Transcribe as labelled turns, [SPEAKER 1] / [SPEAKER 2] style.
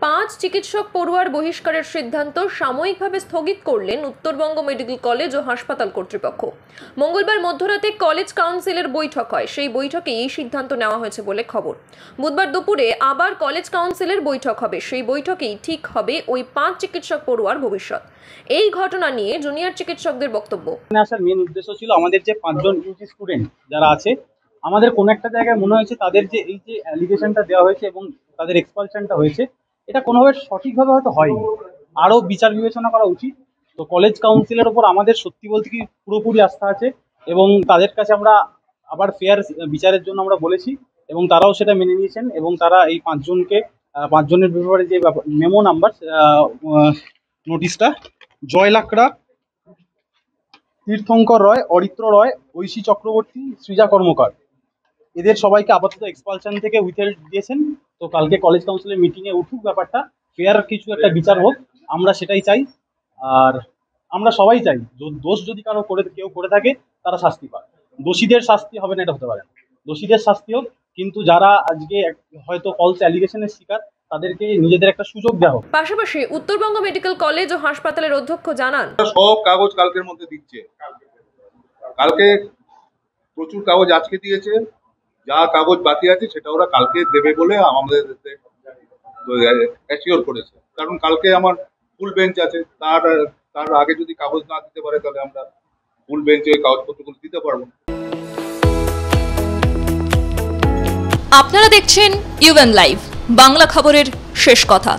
[SPEAKER 1] 5 চিকিৎসক পড়ুয়ার বহিষ্কারের সিদ্ধান্ত সাময়িকভাবে স্থগিত করলেন উত্তরবঙ্গ মেডিকেল কলেজ ও হাসপাতাল কর্তৃপক্ষ। মঙ্গলবার মধ্যরাতে কলেজ কাউন্সিলের বৈঠক হয়। সেই বৈঠকে এই সিদ্ধান্ত নেওয়া হয়েছে বলে খবর। বুধবার দুপুরে আবার কলেজ কাউন্সিলের বৈঠক হবে। সেই বৈঠকেই ঠিক হবে ওই 5 চিকিৎসক পড়ুয়ার ভবিষ্যৎ। এই ঘটনা নিয়ে জুনিয়র চিকিৎসকদের বক্তব্য।
[SPEAKER 2] আসার মেন উদ্দেশ্য ছিল আমাদের যে 5 জন ইউজি স্টুডেন্ট যারা আছে, আমাদের কোন একটা জায়গায় মনে হয়েছে তাদের যে এই যে অ্যালিগেশনটা দেওয়া হয়েছে এবং তাদের এক্সপালশনটা হয়েছে, এটা কোনোভাবে সঠিকভাবে হয়তো হয়নি, আরও বিচার বিবেচনা করা উচিত। তো কলেজ কাউন্সিলের ওপর আমাদের সত্যি বলতে কি পুরোপুরি আস্থা আছে এবং তাদের কাছে আমরা আবার ফেয়ার বিচারের জন্য আমরা বলেছি এবং তারাও সেটা মেনে নিয়েছেন এবং তারা এই 5 জনের ব্যাপারে যে মেমো নাম্বার নোটিশটা জয় লাকড়া, তীর্থঙ্কর রয়, অরিত্র রয়, ঐশী চক্রবর্তী, সৃজা কর্মকার, এদের সবাইকে আপাতত এক্সপালশন থেকে উইথহেল্ড দিয়েছেন। তো কালকে কলেজ কাউন্সিলের মিটিংয়ে উঠুক ব্যাপারটা, ফেয়ার কিছু একটা বিচার হোক, আমরা সেটাই চাই। আর আমরা সবাই চাই দোষ যদি কেউ করে থাকে তারা শাস্তি পায়। দোষীদের শাস্তি হবে না এটা হতে পারে না, দোষীদের শাস্তি হোক, কিন্তু যারা আজকে হয়তো ফলস অ্যালিগেশনের শিকার তাদেরকে নিজেদের একটা সুযোগ দেওয়া হোক।
[SPEAKER 1] পাশাপাশি উত্তরবঙ্গ মেডিকেল কলেজ ও হাসপাতালের অধ্যক্ষ জানান,
[SPEAKER 3] সব কাগজ কালকের মধ্যে দিচ্ছে। কালকে প্রচুর কাগজ আজকে দিয়েছে, যা কাগজ বাকি আছে সেটা ওরা কালকে দেবে বলে আমাদের অ্যাসিওর করেছে। কারণ কালকে আমার ফুল বেঞ্চ আছে, তার আগে যদি কাগজ না দিতে পারে তাহলে আমরা ফুল বেঞ্চে ওই কাগজপত্রগুলো দিতে পারবো।
[SPEAKER 4] আপনারা দেখছেন ইউএন লাইভ, বাংলা খবরের শেষ কথা।